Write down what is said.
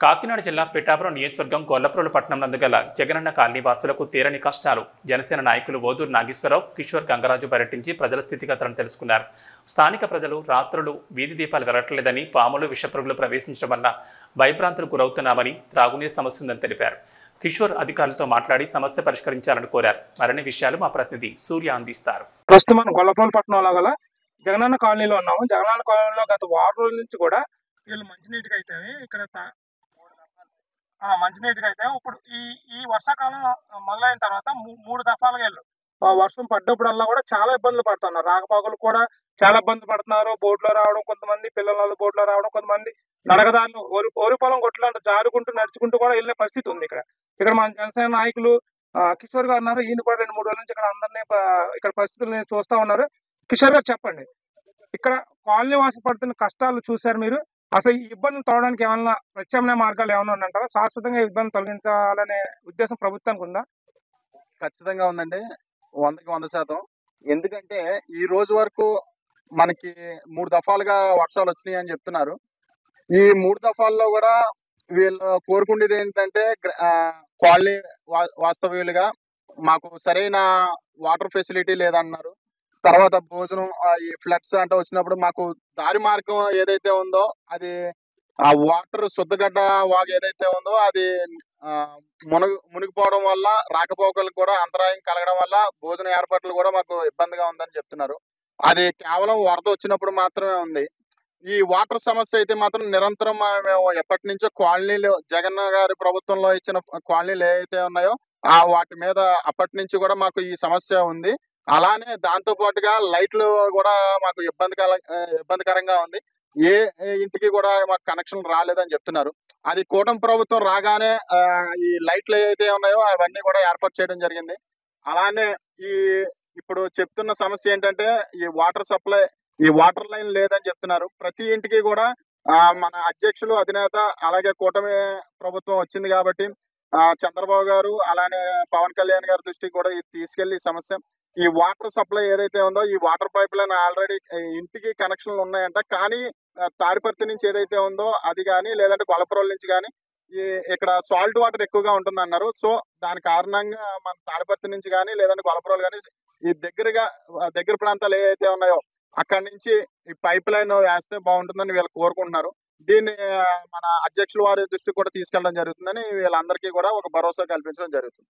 కాకినాడ జిల్లా పిఠాపురం నియోజకవర్గం గొల్లప్రోలు పట్టణం నందు గల జగనన్న కాలనీ వాసులకు తీరని కష్టాలు. జనసేన నాయకులు ఓదూరు నాగేశ్వరరావు, కిషోర్ గంగరాజు పర్యటించి ప్రజల స్థితిగతులను తెలుసుకున్నారు. స్థానిక ప్రజలు రాత్రులు వీధి దీపాలు వెలగట్లేదని, పాములు విషపురుగులు ప్రవేశించడం వల్ల భయభ్రాంతులకు గురవుతున్నామని, త్రాగునీరు సమస్య ఉందని తెలిపారు. కిషోర్ అధికారులతో మాట్లాడి సమస్య పరిష్కరించాలని కోరారు. మరిన్ని విషయాలు మా ప్రతినిధి సూర్య అందిస్తారు. ప్రస్తుతం మనం గొల్లప్రోలు పట్టణంలో గల జగనన్న కాలనీలో ఉన్నాము. జగనన్న కాలనీలో గత వారం రోజుల నుంచి కూడా వీళ్ళు మంచినీటికి అయితే ఇక్కడ మంచినీటికి అయితే ఇప్పుడు ఈ ఈ వర్షాకాలం మొదలైన తర్వాత మూడు దఫాలుగా వెళ్ళు వర్షం పడ్డప్పుడల్లా కూడా చాలా ఇబ్బందులు పడుతున్నారు. రాకపోకలు కూడా చాలా ఇబ్బంది పడుతున్నారు. బోట్లో రావడం, కొంతమంది పిల్లల బోట్లో రావడం, కొంతమంది నడకదారులు ఓరి పొలం కొట్లంటే జారుకుంటూ నడుచుకుంటూ కూడా వెళ్ళే పరిస్థితి ఉంది. ఇక్కడ మన జనసేన నాయకులు కిషోర్ గారు ఉన్నారు. ఈయన కూడా 2-3 రోజుల నుంచి ఇక్కడ అందరినీ ఇక్కడ పరిస్థితుల్ని చూస్తా ఉన్నారు. కిషోర్ గారు చెప్పండి, ఇక్కడ కాలనీ వాసి పడుతున్న కష్టాలు చూశారు మీరు. అసలు ఈ ఇబ్బందులు తొలగడానికి ఏమన్నా ప్రత్యామ్నాయ మార్గాలు ఏమైనా ఉన్నాయంటారా? శాశ్వతంగా ఇబ్బంది తొలగించాలనే ఉద్దేశం ప్రభుత్వానికి ఉందా? ఖచ్చితంగా ఉందండి, 100% ఎందుకంటే ఈ రోజు వరకు మనకి 3 దఫాలుగా వర్షాలు వచ్చినాయి అని చెప్తున్నారు. ఈ 3 దఫాల్లో కూడా వీళ్ళు కోరుకునేది ఏంటంటే కాలనీ వాస్తవ్యులుగా మాకు సరైన వాటర్ ఫెసిలిటీ లేదన్నారు. తర్వాత భోజనం, ఈ ఫ్లడ్స్ అంటే వచ్చినప్పుడు మాకు దారి మార్గం ఏదైతే ఉందో అది ఆ వాటర్ శుద్ధగడ్డ వాగు ఏదైతే ఉందో అది మునిగిపోవడం వల్ల రాకపోకలకు కూడా అంతరాయం కలగడం వల్ల భోజన ఏర్పాట్లు కూడా మాకు ఇబ్బందిగా ఉందని చెప్తున్నారు. అది కేవలం వరద వచ్చినప్పుడు మాత్రమే ఉంది. ఈ వాటర్ సమస్య అయితే మాత్రం నిరంతరం మేము ఎప్పటి నుంచో కాలనీలు, జగన్ గారి ప్రభుత్వంలో ఇచ్చిన కాలనీలు ఏవైతే ఉన్నాయో వాటి మీద అప్పటి నుంచి కూడా మాకు ఈ సమస్య ఉంది. అలానే దాంతో పాటుగా లైట్లు కూడా మాకు ఇబ్బందికరంగా ఉంది. ఏ ఇంటికి కూడా మాకు కనెక్షన్ రాలేదని చెప్తున్నారు. అది కూటమి ప్రభుత్వం రాగానే ఈ లైట్లు ఏవైతే ఉన్నాయో అవన్నీ కూడా ఏర్పాటు చేయడం జరిగింది. అలానే ఈ ఇప్పుడు చెప్తున్న సమస్య ఏంటంటే ఈ వాటర్ సప్లై, ఈ వాటర్ లైన్ లేదని చెప్తున్నారు. ప్రతి ఇంటికి కూడా మన అధ్యక్షులు, అధినేత, అలాగే కూటమి ప్రభుత్వం వచ్చింది కాబట్టి చంద్రబాబు గారు అలానే పవన్ కళ్యాణ్ గారి దృష్టికి కూడా తీసుకెళ్లి సమస్య, ఈ వాటర్ సప్లై ఏదైతే ఉందో ఈ వాటర్ పైప్ లైన్ ఆల్రెడీ ఇంటికి కనెక్షన్లు ఉన్నాయంట. కానీ తాడిపర్తి నుంచి ఏదైతే ఉందో అది కానీ, లేదంటే గొల్లప్రోలు నుంచి కానీ ఇక్కడ సాల్ట్ వాటర్ ఎక్కువగా ఉంటుంది అన్నారు. సో దాని కారణంగా మన తాడిపర్తి నుంచి కానీ, లేదంటే గొల్లప్రోలు కానీ ఈ దగ్గర ప్రాంతాలు ఏవైతే ఉన్నాయో అక్కడి నుంచి ఈ పైప్ లైన్ వేస్తే బాగుంటుందని వీళ్ళు కోరుకుంటున్నారు. దీన్ని మన అధ్యక్షుల వారి దృష్టికి కూడా తీసుకెళ్ళడం జరుగుతుందని వీళ్ళందరికీ కూడా ఒక భరోసా కల్పించడం జరుగుతుంది.